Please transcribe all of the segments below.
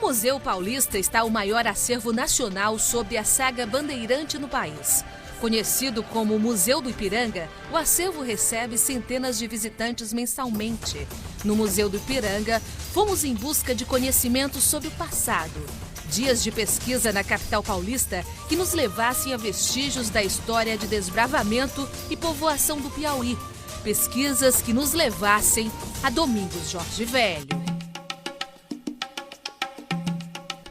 Museu Paulista está o maior acervo nacional sobre a saga bandeirante no país. Conhecido como Museu do Ipiranga, o acervo recebe centenas de visitantes mensalmente. No Museu do Ipiranga, fomos em busca de conhecimentos sobre o passado. Dias de pesquisa na capital paulista que nos levassem a vestígios da história de desbravamento e povoação do Piauí. Pesquisas que nos levassem a Domingos Jorge Velho.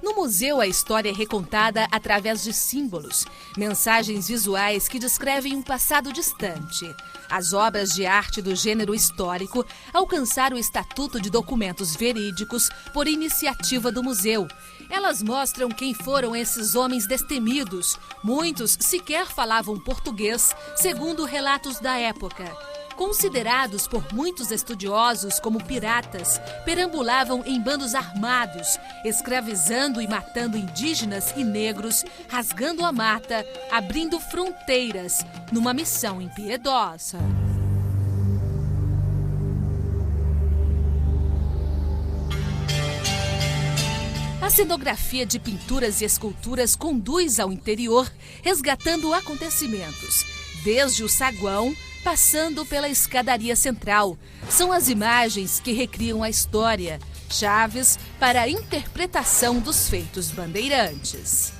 No museu, a história é recontada através de símbolos, mensagens visuais que descrevem um passado distante. As obras de arte do gênero histórico alcançaram o estatuto de documentos verídicos por iniciativa do museu. Elas mostram quem foram esses homens destemidos. Muitos sequer falavam português, segundo relatos da época. Considerados por muitos estudiosos como piratas, perambulavam em bandos armados, escravizando e matando indígenas e negros, rasgando a mata, abrindo fronteiras, numa missão impiedosa. A cenografia de pinturas e esculturas conduz ao interior, resgatando acontecimentos, desde o saguão, passando pela escadaria central. São as imagens que recriam a história, chaves para a interpretação dos feitos bandeirantes.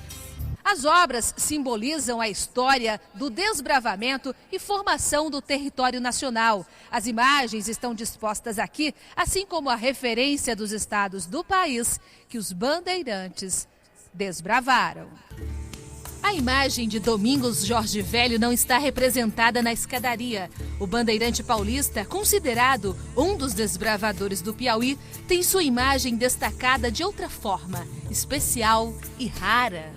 As obras simbolizam a história do desbravamento e formação do território nacional. As imagens estão dispostas aqui, assim como a referência dos estados do país que os bandeirantes desbravaram. A imagem de Domingos Jorge Velho não está representada na escadaria. O bandeirante paulista, considerado um dos desbravadores do Piauí, tem sua imagem destacada de outra forma, especial e rara.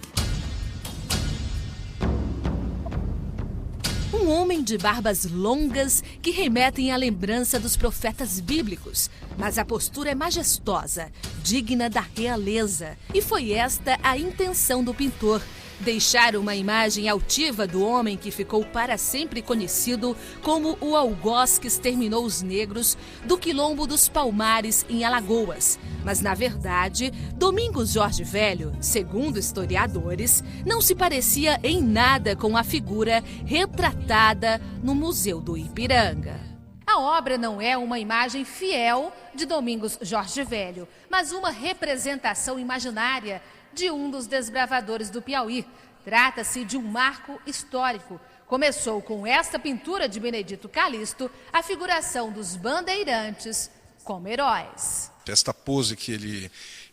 Um homem de barbas longas que remetem à lembrança dos profetas bíblicos, mas a postura é majestosa, digna da realeza. E foi esta a intenção do pintor: deixar uma imagem altiva do homem que ficou para sempre conhecido como o algoz que exterminou os negros do Quilombo dos Palmares, em Alagoas. Mas, na verdade, Domingos Jorge Velho, segundo historiadores, não se parecia em nada com a figura retratada no Museu do Ipiranga. A obra não é uma imagem fiel de Domingos Jorge Velho, mas uma representação imaginária de um dos desbravadores do Piauí. Trata-se de um marco histórico. Começou com esta pintura de Benedito Calixto a figuração dos bandeirantes como heróis. Esta pose que ele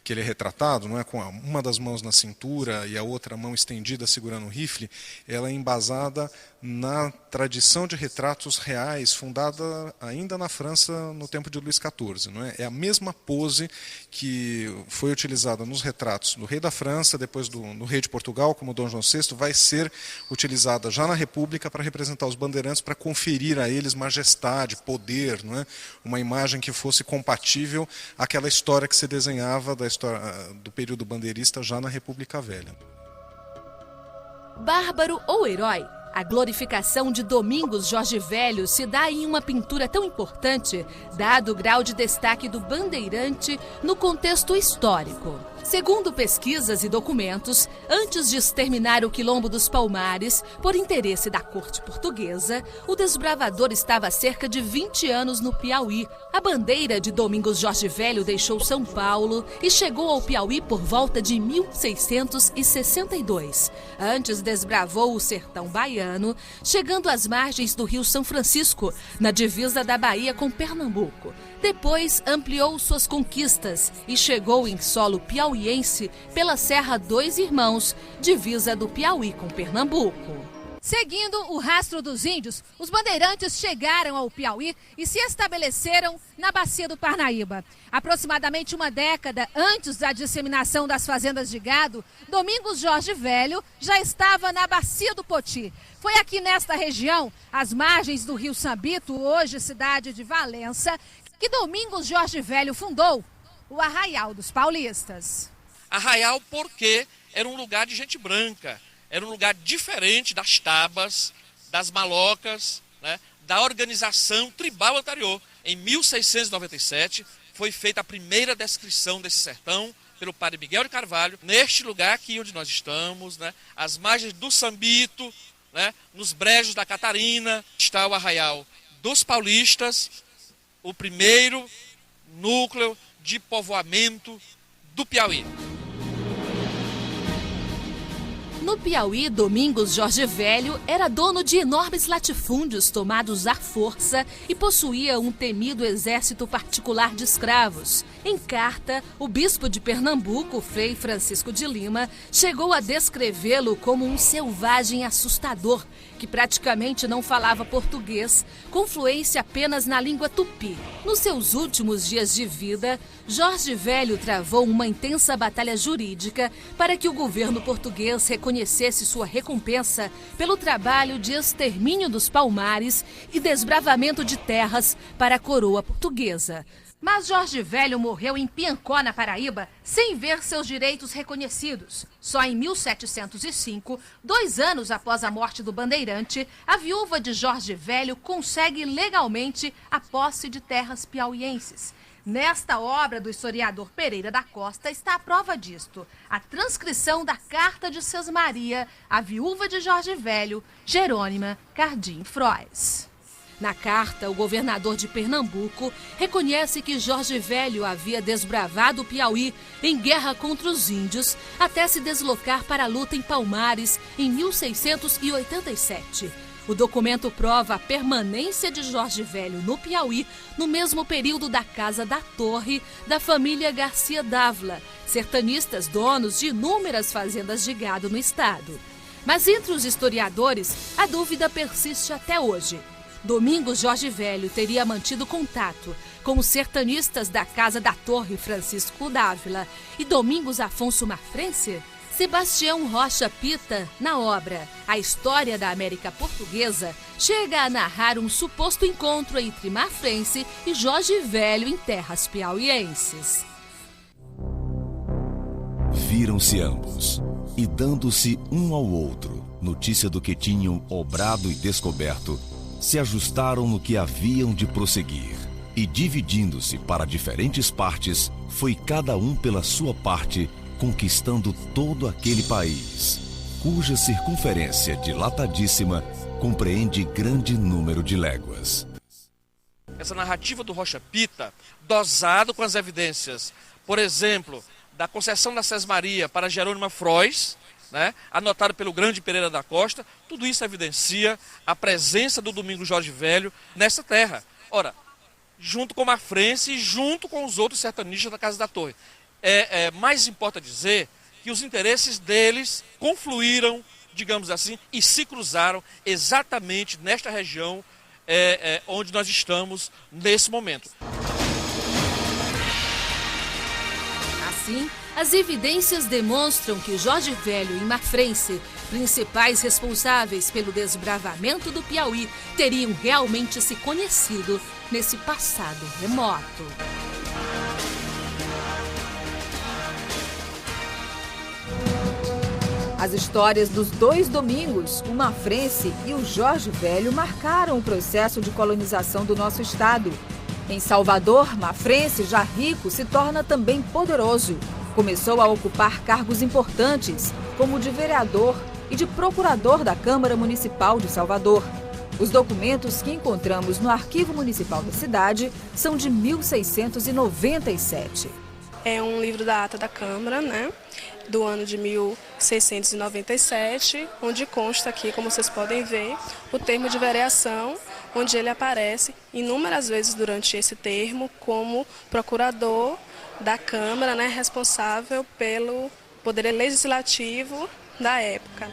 é retratado, não é, com uma das mãos na cintura e a outra mão estendida segurando o rifle, ela é embasada na tradição de retratos reais fundada ainda na França no tempo de Luís XIV. Não é? É a mesma pose que foi utilizada nos retratos do rei da França, depois do rei de Portugal, como Dom João VI, vai ser utilizada já na República para representar os bandeirantes, para conferir a eles majestade, poder, não é? Uma imagem que fosse compatível àquela história que se desenhava da história do período bandeirista já na República Velha. Bárbaro ou herói? A glorificação de Domingos Jorge Velho se dá em uma pintura tão importante, dado o grau de destaque do bandeirante no contexto histórico. Segundo pesquisas e documentos, antes de exterminar o Quilombo dos Palmares, por interesse da corte portuguesa, o desbravador estava há cerca de 20 anos no Piauí. A bandeira de Domingos Jorge Velho deixou São Paulo e chegou ao Piauí por volta de 1662. Antes desbravou o sertão baiano, chegando às margens do Rio São Francisco, na divisa da Bahia com Pernambuco. Depois ampliou suas conquistas e chegou em solo piauiense pela Serra Dois Irmãos, divisa do Piauí com Pernambuco. Seguindo o rastro dos índios, os bandeirantes chegaram ao Piauí e se estabeleceram na Bacia do Parnaíba. Aproximadamente uma década antes da disseminação das fazendas de gado, Domingos Jorge Velho já estava na Bacia do Poti. Foi aqui nesta região, às margens do Rio Sambito, hoje cidade de Valença, que Domingos Jorge Velho fundou o Arraial dos Paulistas. Arraial porque era um lugar de gente branca, era um lugar diferente das tabas, das malocas, né, da organização tribal anterior. Em 1697 foi feita a primeira descrição desse sertão pelo padre Miguel de Carvalho, neste lugar aqui onde nós estamos, né, às margens do Sambito, né, nos brejos da Catarina, está o Arraial dos Paulistas, o primeiro núcleo de povoamento do Piauí. No Piauí, Domingos Jorge Velho era dono de enormes latifúndios tomados à força e possuía um temido exército particular de escravos. Em carta, o bispo de Pernambuco, Frei Francisco de Lima, chegou a descrevê-lo como um selvagem assustador, que praticamente não falava português, com fluência apenas na língua tupi. Nos seus últimos dias de vida, Jorge Velho travou uma intensa batalha jurídica para que o governo português reconhecesse sua recompensa pelo trabalho de extermínio dos palmares e desbravamento de terras para a coroa portuguesa. Mas Jorge Velho morreu em Piancó, na Paraíba, sem ver seus direitos reconhecidos. Só em 1705, 2 anos após a morte do bandeirante, a viúva de Jorge Velho consegue legalmente a posse de terras piauienses. Nesta obra do historiador Pereira da Costa está a prova disto, a transcrição da carta de Sesmaria, a viúva de Jorge Velho, Jerônima Cardim Frois. Na carta, o governador de Pernambuco reconhece que Jorge Velho havia desbravado o Piauí em guerra contra os índios até se deslocar para a luta em Palmares em 1687. O documento prova a permanência de Jorge Velho no Piauí no mesmo período da Casa da Torre da família Garcia Dávila, sertanistas donos de inúmeras fazendas de gado no estado. Mas entre os historiadores, a dúvida persiste até hoje. Domingos Jorge Velho teria mantido contato com os sertanistas da Casa da Torre Francisco Dávila e Domingos Afonso Mafrense? Sebastião Rocha Pita, na obra A História da América Portuguesa, chega a narrar um suposto encontro entre Mafrense e Jorge Velho em terras piauienses. Viram-se ambos e, dando-se um ao outro notícia do que tinham obrado e descoberto, se ajustaram no que haviam de prosseguir, e dividindo-se para diferentes partes, foi cada um pela sua parte, conquistando todo aquele país, cuja circunferência dilatadíssima compreende grande número de léguas. Essa narrativa do Rocha Pita, dosado com as evidências, por exemplo, da concessão da Sesmaria para Jerônima Frois, né, anotado pelo grande Pereira da Costa, tudo isso evidencia a presença do Domingos Jorge Velho nessa terra. Ora, junto com Mafrense e junto com os outros sertanistas da Casa da Torre. Mais importa dizer que os interesses deles confluíram, digamos assim, e se cruzaram exatamente nesta região onde nós estamos nesse momento. Assim, as evidências demonstram que Jorge Velho e Mafrense, principais responsáveis pelo desbravamento do Piauí, teriam realmente se conhecido nesse passado remoto. As histórias dos 2 Domingos, o Mafrense e o Jorge Velho, marcaram o processo de colonização do nosso estado. Em Salvador, Mafrense, já rico, se torna também poderoso. Começou a ocupar cargos importantes, como o de vereador e de procurador da Câmara Municipal de Salvador. Os documentos que encontramos no Arquivo Municipal da cidade são de 1697. É um livro da ata da Câmara, né, do ano de 1697, onde consta aqui, como vocês podem ver, o termo de vereação, onde ele aparece inúmeras vezes durante esse termo como procurador da Câmara, né, responsável pelo poder legislativo da época.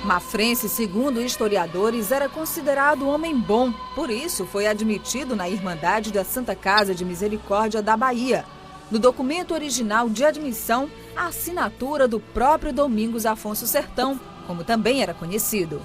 Mafrense, segundo historiadores, era considerado homem bom, por isso foi admitido na Irmandade da Santa Casa de Misericórdia da Bahia. No documento original de admissão, a assinatura do próprio Domingos Afonso Sertão, como também era conhecido.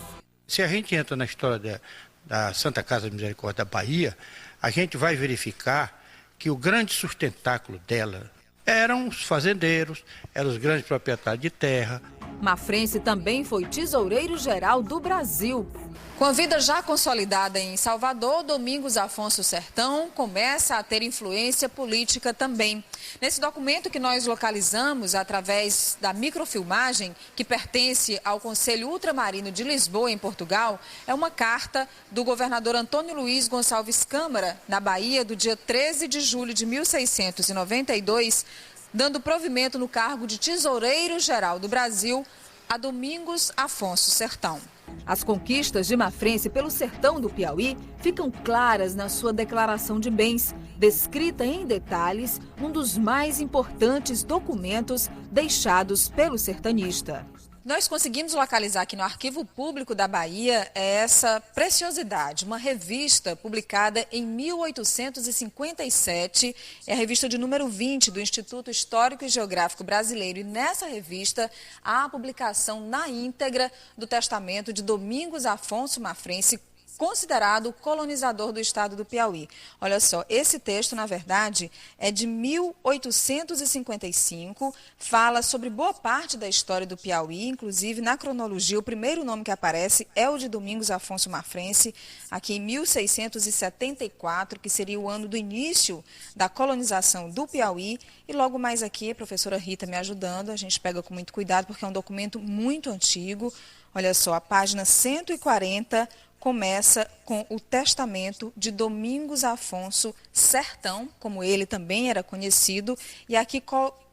Se a gente entra na história da Santa Casa de Misericórdia da Bahia, a gente vai verificar que o grande sustentáculo dela eram os fazendeiros, eram os grandes proprietários de terra. Mafrense também foi tesoureiro-geral do Brasil. Com a vida já consolidada em Salvador, Domingos Afonso Sertão começa a ter influência política também. Nesse documento que nós localizamos através da microfilmagem, que pertence ao Conselho Ultramarino de Lisboa, em Portugal, é uma carta do governador Antônio Luiz Gonçalves Câmara, na Bahia, do dia 13 de julho de 1692, dando provimento no cargo de tesoureiro-geral do Brasil a Domingos Afonso Sertão. As conquistas de Mafrense pelo sertão do Piauí ficam claras na sua declaração de bens, descrita em detalhes num dos mais importantes documentos deixados pelo sertanista. Nós conseguimos localizar aqui no Arquivo Público da Bahia essa preciosidade, uma revista publicada em 1857, é a revista de número 20 do Instituto Histórico e Geográfico Brasileiro. E nessa revista há a publicação na íntegra do testamento de Domingos Afonso Mafrense, considerado colonizador do estado do Piauí. Olha só, esse texto, na verdade, é de 1855, fala sobre boa parte da história do Piauí, inclusive na cronologia, o primeiro nome que aparece é o de Domingos Afonso Mafrense, aqui em 1674, que seria o ano do início da colonização do Piauí. E logo mais aqui, a professora Rita me ajudando, a gente pega com muito cuidado, porque é um documento muito antigo. Olha só, a página 140 começa com o testamento de Domingos Afonso Sertão, como ele também era conhecido, e aqui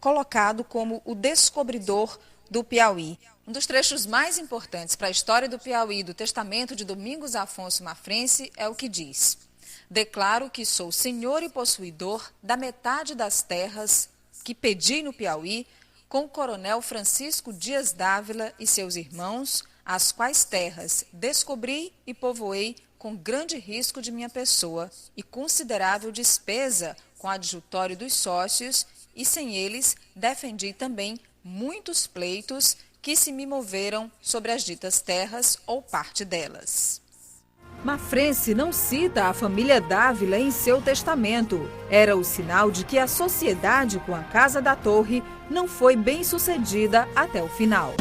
colocado como o descobridor do Piauí. Um dos trechos mais importantes para a história do Piauí do testamento de Domingos Afonso Mafrense é o que diz: declaro que sou senhor e possuidor da metade das terras que pedi no Piauí com o coronel Francisco Dias Dávila e seus irmãos, as quais terras descobri e povoei com grande risco de minha pessoa e considerável despesa com adjutório dos sócios, e sem eles defendi também muitos pleitos que se me moveram sobre as ditas terras ou parte delas. Mafrense não cita a família Dávila em seu testamento. Era o sinal de que a sociedade com a Casa da Torre não foi bem sucedida até o final.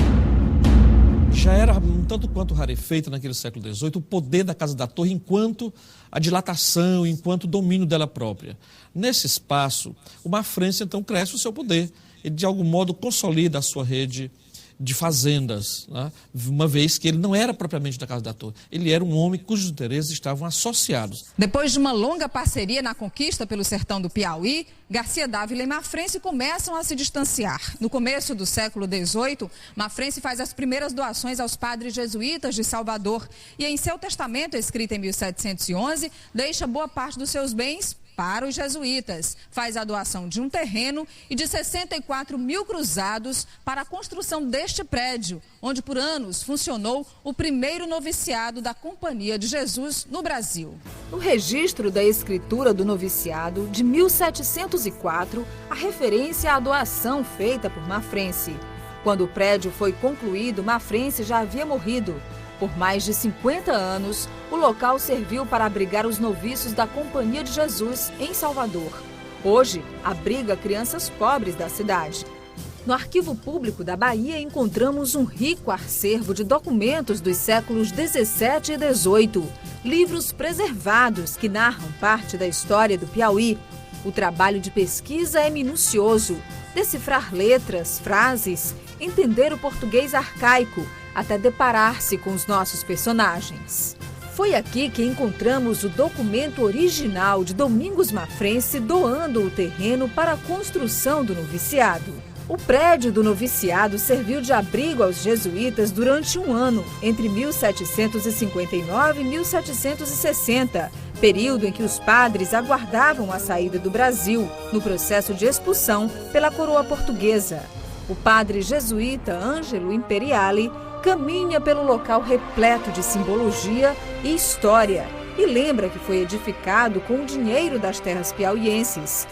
Já era um tanto quanto rarefeito naquele século XVIII o poder da Casa da Torre enquanto a dilatação, enquanto o domínio dela própria. Nesse espaço, o Mafrense então cresce o seu poder. Ele de algum modo consolida a sua rede de fazendas, né? Uma vez que ele não era propriamente da Casa da Torre, ele era um homem cujos interesses estavam associados. Depois de uma longa parceria na conquista pelo sertão do Piauí, Garcia Dávila e Mafrense começam a se distanciar. No começo do século XVIII, Mafrense faz as primeiras doações aos padres jesuítas de Salvador e em seu testamento, escrito em 1711, deixa boa parte dos seus bens para os jesuítas. Faz a doação de um terreno e de 64 mil cruzados para a construção deste prédio, onde por anos funcionou o primeiro noviciado da Companhia de Jesus no Brasil. No registro da escritura do noviciado de 1704, a referência à doação feita por Mafrense. Quando o prédio foi concluído, Mafrense já havia morrido. Por mais de 50 anos, o local serviu para abrigar os noviços da Companhia de Jesus em Salvador. Hoje, abriga crianças pobres da cidade. No Arquivo Público da Bahia encontramos um rico acervo de documentos dos séculos XVII e XVIII, livros preservados que narram parte da história do Piauí. O trabalho de pesquisa é minucioso. Decifrar letras, frases, entender o português arcaico, até deparar-se com os nossos personagens. Foi aqui que encontramos o documento original de Domingos Mafrense doando o terreno para a construção do noviciado. O prédio do noviciado serviu de abrigo aos jesuítas durante um ano, entre 1759 e 1760, período em que os padres aguardavam a saída do Brasil, no processo de expulsão pela coroa portuguesa. O padre jesuíta Ângelo Imperiale caminha pelo local repleto de simbologia e história e lembra que foi edificado com o dinheiro das terras piauienses.